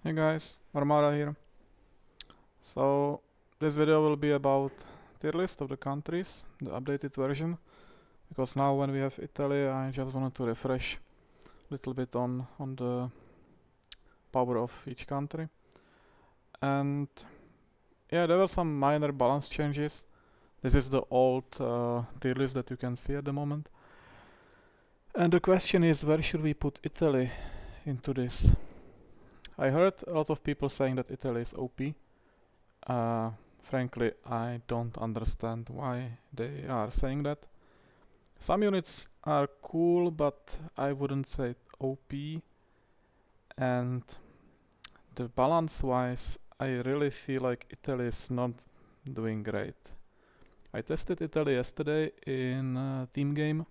Hey guys, Armada here. So this video will be about tier list of the countries, the updated version, because now when we have Italy, I just wanted to refresh a little bit on the power of each country. And yeah, there were some minor balance changes. This is the old tier list that you can see at the moment. And the question is, where should we put Italy into this? I heard a lot of people saying that Italy is OP. Frankly, I don't understand why they are saying that. Some units are cool, but I wouldn't say OP. And the balance-wise, I really feel like Italy is not doing great. I tested Italy yesterday in a team game,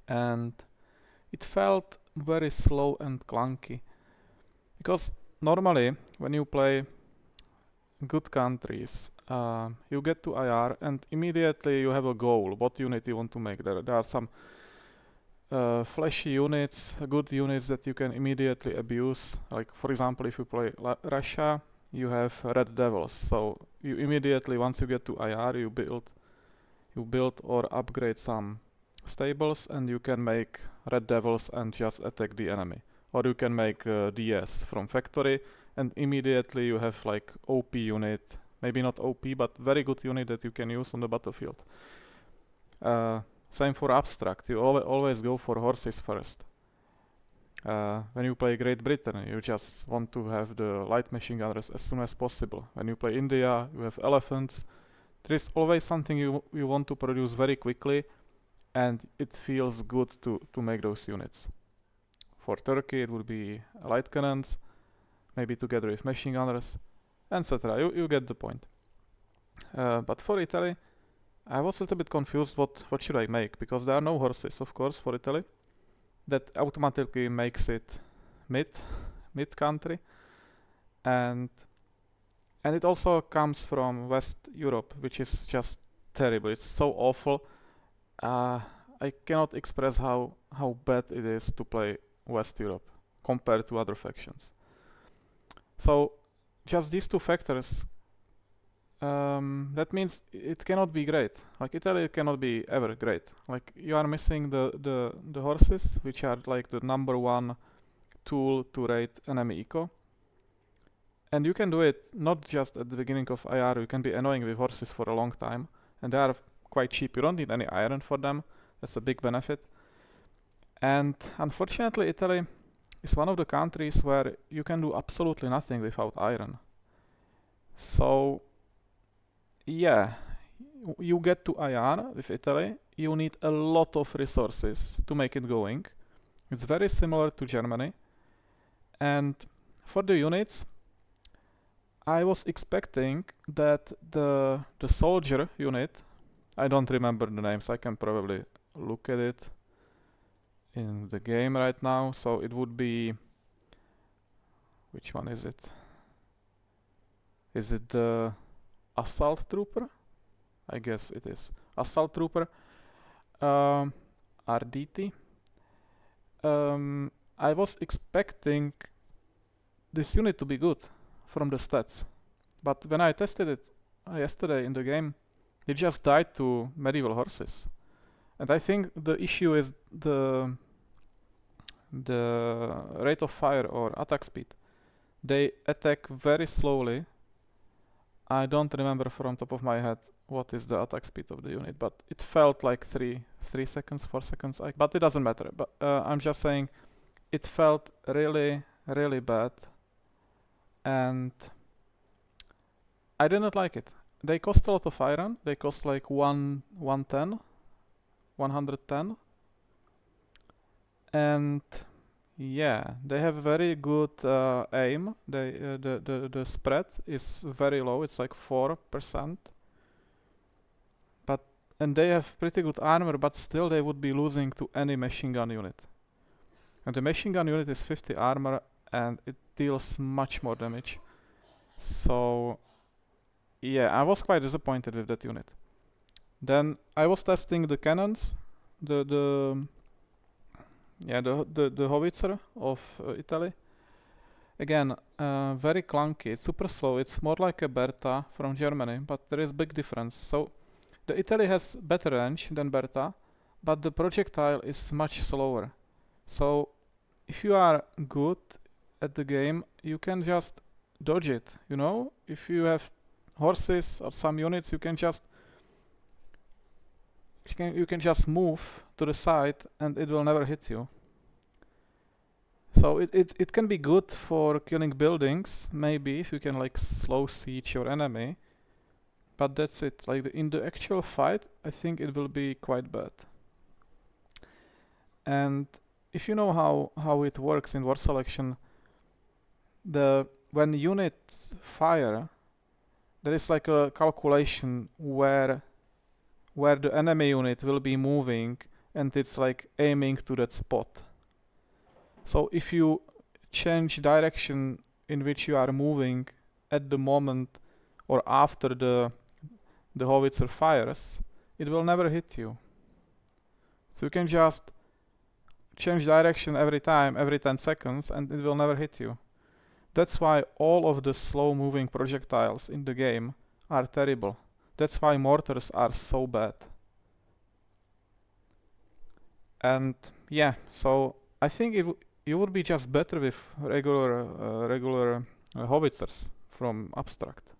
and it felt very slow and clunky. Because normally, when you play good countries, you get to IR and immediately you have a goal, what unit you want to make. There are some flashy units, good units that you can immediately abuse. Like for example, if you play Russia, you have Red Devils. So you immediately, once you get to IR, you build or upgrade some stables, and you can make Red Devils and just attack the enemy. Or you can make DS from factory, and immediately you have like OP unit, maybe not OP, but very good unit that you can use on the battlefield. Same for abstract, you always go for horses first. When you play Great Britain, you just want to have the light machine gunners as soon as possible. When you play India, you have elephants. There is always something you want to produce very quickly, and it feels good to make those units. For Turkey, it would be light cannons, maybe together with machine gunners, etc. You get the point. But for Italy, I was a little bit confused what should I make, because there are no horses, of course, for Italy. That automatically makes it mid country, and it also comes from West Europe, which is just terrible. It's so awful. I cannot express how bad it is to play West Europe compared to other factions. So just these two factors, that means it cannot be great. Like Italy cannot be ever great. Like you are missing the horses, which are like the number one tool to rate enemy eco. And you can do it not just at the beginning of IR, you can be annoying with horses for a long time, and they are quite cheap. You don't need any iron for them. That's a big benefit. And unfortunately, Italy is one of the countries where you can do absolutely nothing without iron. So yeah, you get to IR with Italy, you need a lot of resources to make it going. It's very similar to Germany. And for the units, I was expecting that the soldier unit, I don't remember the names, I can probably look at it in the game right now. So it would be, which one is it? Is it the Assault Trooper? I guess it is. Assault Trooper. RDT. I was expecting this unit to be good from the stats, but when I tested it yesterday in the game, it just died to medieval horses. And I think the issue is the rate of fire or attack speed. They attack very slowly. I don't remember from top of my head what is the attack speed of the unit, but it felt like 3 seconds, 4 seconds, but it doesn't matter. But I'm just saying it felt really, really bad, and I didn't like it. They cost a lot of iron. They cost like 110, and yeah, they have very good aim. The spread is very low. It's like 4%. And they have pretty good armor, but still they would be losing to any machine gun unit. And the machine gun unit is 50 armor, and it deals much more damage. So yeah, I was quite disappointed with that unit. Then I was testing the cannons, the howitzer of Italy, Again, very clunky, it's super slow, it's more like a Bertha from Germany, but there is big difference. So the Italy has better range than Bertha, but the projectile is much slower. So if you are good at the game, you can just dodge it, you know? If you have horses or some units, you can just move to the side and it will never hit you. So it can be good for killing buildings, maybe, if you can like slow siege your enemy. But that's it. Like in the actual fight, I think it will be quite bad. And if you know how it works in war selection, when units fire, there is like a calculation where the enemy unit will be moving, and it's like aiming to that spot. So if you change direction in which you are moving at the moment or after the howitzer fires, it will never hit you. So you can just change direction every time, every 10 seconds, and it will never hit you. That's why all of the slow moving projectiles in the game are terrible. That's why mortars are so bad. And yeah, so I think it would be just better with regular howitzers from Abstract.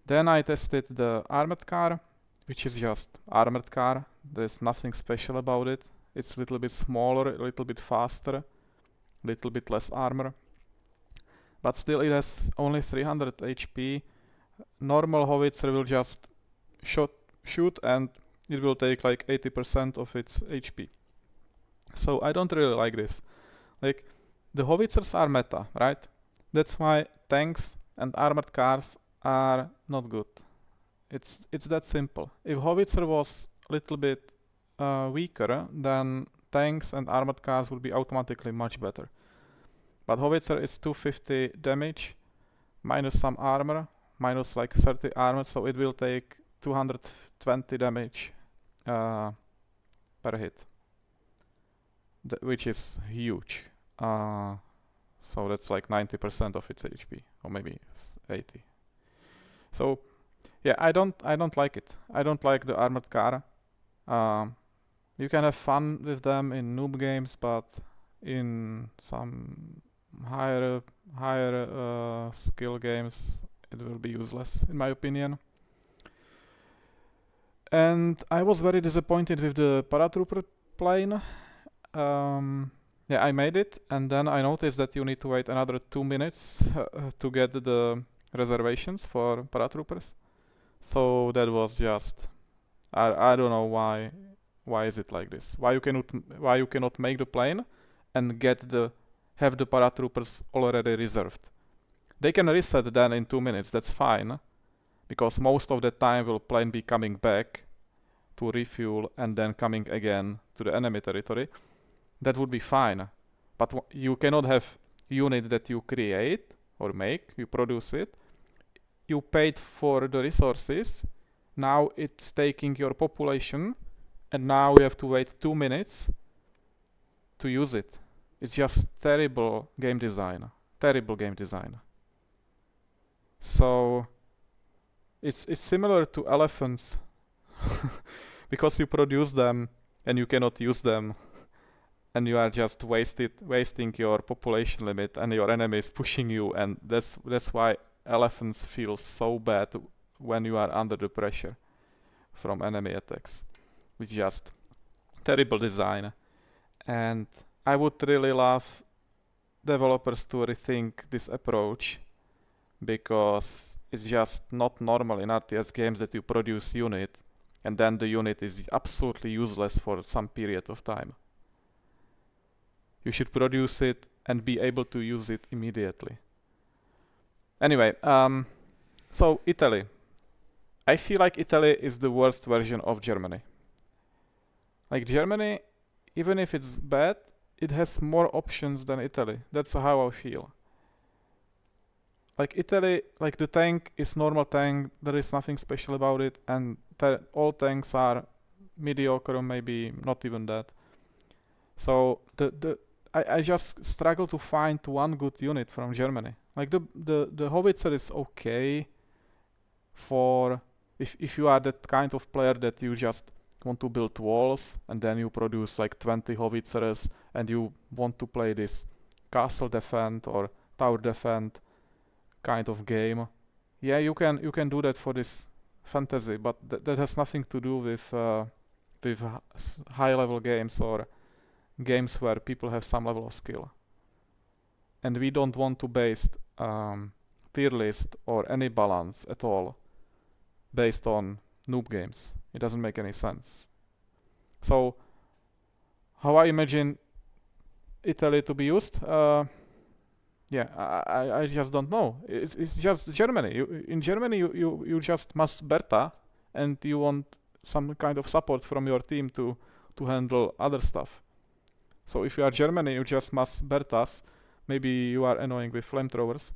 Then I tested the armored car, which is just armored car. There's nothing special about it. It's a little bit smaller, a little bit faster, a little bit less armor. But still it has only 300 HP. Normal howitzer will just shoot and it will take like 80% of its HP. So I don't really like this. Like, the howitzers are meta, right? That's why tanks and armored cars are not good. It's that simple. If howitzer was a little bit weaker, then tanks and armored cars would be automatically much better. But howitzer is 250 damage, minus some armor, minus like 30 armor, so it will take 220 damage per hit, which is huge. So that's like 90% of its HP, or maybe 80. So yeah, I don't like it. I don't like the armored car. You can have fun with them in noob games, but in some higher skill games, it will be useless, in my opinion. And I was very disappointed with the Paratrooper plane. Yeah, I made it, and then I noticed that you need to wait another 2 minutes to get the reservations for Paratroopers. So that was just, I don't know why is it like this? Why you cannot make the plane and have the Paratroopers already reserved? They can reset then in 2 minutes. That's fine, because most of the time will plane be coming back to refuel and then coming again to the enemy territory. That would be fine, but you cannot have unit that you create or make, you produce it, you paid for the resources, now it's taking your population, and now you have to wait 2 minutes to use it. It's just terrible game design. Terrible game design. So it's similar to elephants because you produce them and you cannot use them, and you are just wasting your population limit, and your enemy is pushing you, and that's why elephants feel so bad when you are under the pressure from enemy attacks. It's just terrible design, and I would really love developers to rethink this approach, because it's just not normal in RTS games that you produce unit and then the unit is absolutely useless for some period of time. You should produce it and be able to use it immediately. Anyway, so Italy. I feel like Italy is the worst version of Germany. Like Germany, even if it's bad, it has more options than Italy. That's how I feel. Like Italy, like the tank is normal tank, there is nothing special about it, and all tanks are mediocre or maybe not even that. So I just struggle to find one good unit from Germany. Like the howitzer is okay for if you are that kind of player that you just want to build walls and then you produce like 20 howitzers and you want to play this castle defend or tower defend kind of game. Yeah, you can do that for this fantasy, but that has nothing to do with high level games or games where people have some level of skill. And we don't want to base tier list or any balance at all based on noob games. It doesn't make any sense. So how I imagine Italy to be used? Yeah, I just don't know. It's just Germany. In Germany, you just must Berta, and you want some kind of support from your team to handle other stuff. So if you are Germany, you just must Bertas. Maybe you are annoying with flamethrowers,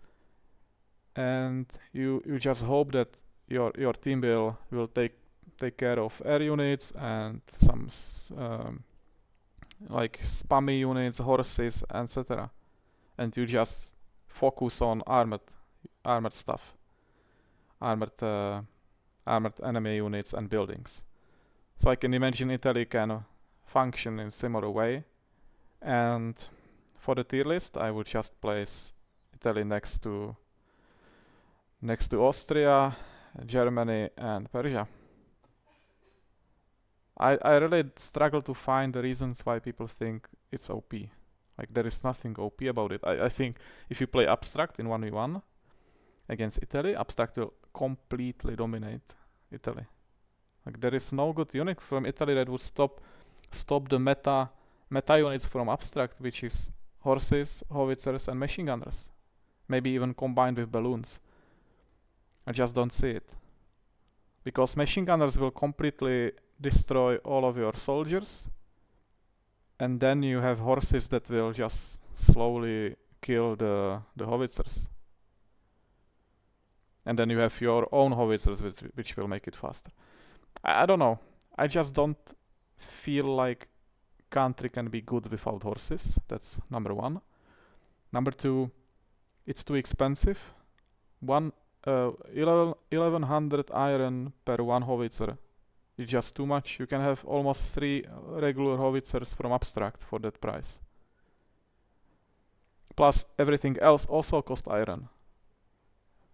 and you just hope that your team will take care of air units and some like spammy units, horses, etc. And you just focus on armored stuff, armored enemy units and buildings. So I can imagine Italy can function in similar way. And for the tier list, I would just place Italy next to Austria, Germany, and Persia. I really struggle to find the reasons why people think it's OP. Like there is nothing OP about it. I think if you play Abstract in 1v1 against Italy, Abstract will completely dominate Italy. Like there is no good unit from Italy that would stop the meta units from Abstract, which is horses, howitzers, and machine gunners. Maybe even combined with balloons. I just don't see it. Because machine gunners will completely destroy all of your soldiers, and then you have horses that will just slowly kill the howitzers. And then you have your own howitzers which will make it faster. I don't know. I just don't feel like country can be good without horses. That's number one. Number two, it's too expensive. 1100 iron per one howitzer. It's just too much. You can have almost 3 regular howitzers from Abstract for that price. Plus everything else also costs iron.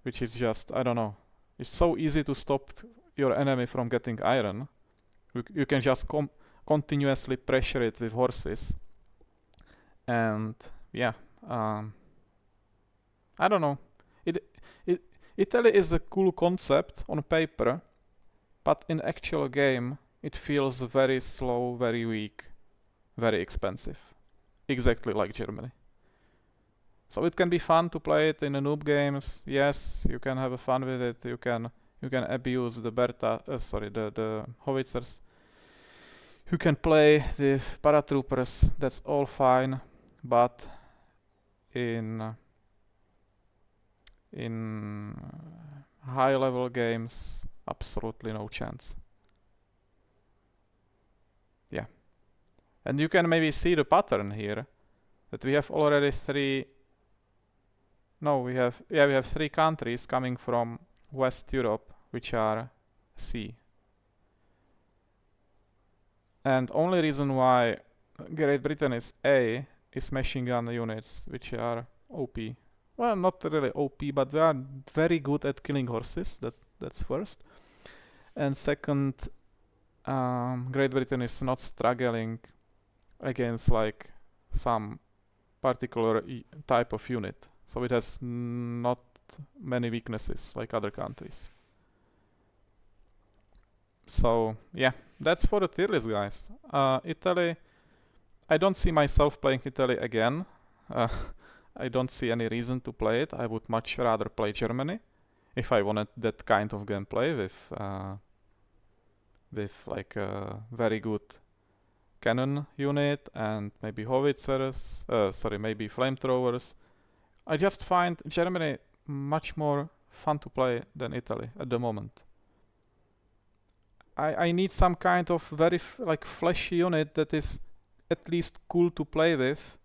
Which is just, I don't know. It's so easy to stop your enemy from getting iron. You can just continuously pressure it with horses. And yeah, I don't know. Italy is a cool concept on paper, but in actual game it feels very slow, very weak, very expensive. Exactly like Germany. So it can be fun to play it in the noob games. Yes, you can have fun with it. You can abuse the the howitzers. You can play the paratroopers. That's all fine, but in high level games, absolutely no chance. Yeah, and you can maybe see the pattern here that we have already we have 3 countries coming from West Europe which are C. And only reason why Great Britain is A is machine gun units which are OP. Well, not really OP, but they are very good at killing horses. That's first. And second, Great Britain is not struggling against like some particular type of unit. So it has not many weaknesses like other countries. So yeah, that's for the tier list, guys. Italy, I don't see myself playing Italy again. I don't see any reason to play it. I would much rather play Germany if I wanted that kind of gameplay with like a very good cannon unit and maybe howitzers, maybe flamethrowers. I just find Germany much more fun to play than Italy at the moment. I need some kind of very flashy unit that is at least cool to play with,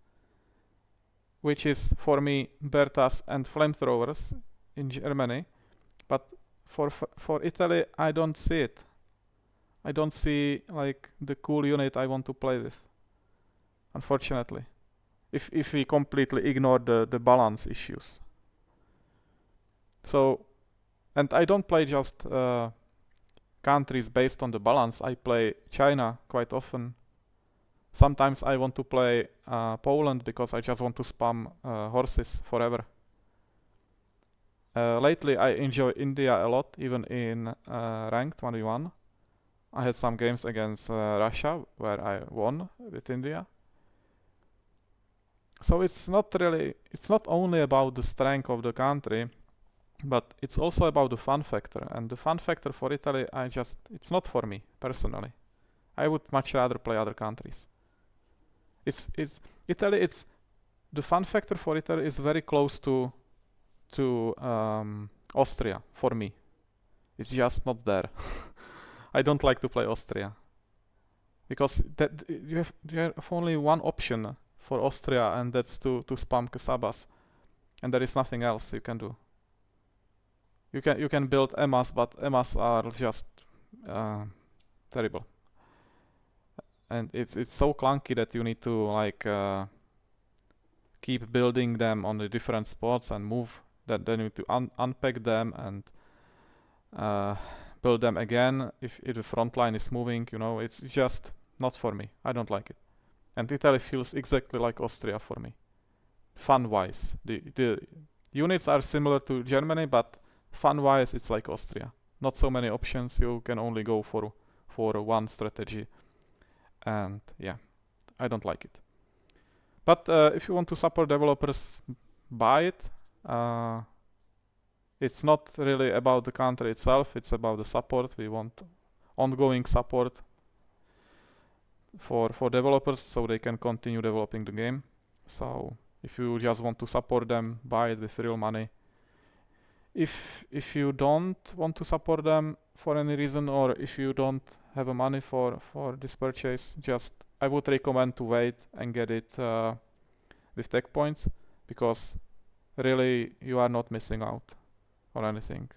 which is for me Bertas and flamethrowers in Germany, but for Italy I don't see it. I don't see like the cool unit I want to play with, unfortunately. If we completely ignore the balance issues. So, and I don't play just countries based on the balance. I play China quite often. Sometimes I want to play Poland because I just want to spam horses forever. Lately I enjoy India a lot, even in ranked 1v1. I had some games against Russia where I won with India. So it's not only about the strength of the country, but it's also about the fun factor. And the fun factor for Italy, it's not for me personally. I would much rather play other countries. The fun factor for Italy is very close to Austria for me. It's just not there. I don't like to play Austria because that you have only one option for Austria, and that's to spam Kasabas, and there is nothing else you can do. You can build EMAs, but EMAs are just terrible, and it's so clunky that you need to like keep building them on the different spots and move. Then you need to unpack them and build them again if the front line is moving. You know, it's just not for me. I don't like it. And Italy feels exactly like Austria for me, fun-wise. The units are similar to Germany, but fun-wise it's like Austria. Not so many options. You can only go for one strategy, and yeah, I don't like it. But if you want to support developers, buy it. It's not really about the country itself. It's about the support. We want ongoing support for developers so they can continue developing the game. So if you just want to support them, buy it with real money. If you don't want to support them for any reason, or if you don't have the money for this purchase, I would recommend to wait and get it with tech points, because really you are not missing out on anything.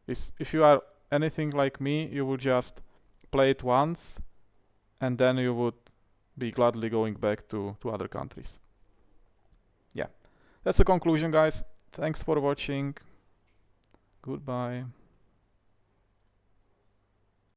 If you are anything like me, you would just play it once and then you would be gladly going back to other countries. Yeah, that's the conclusion, guys. Thanks for watching. Goodbye.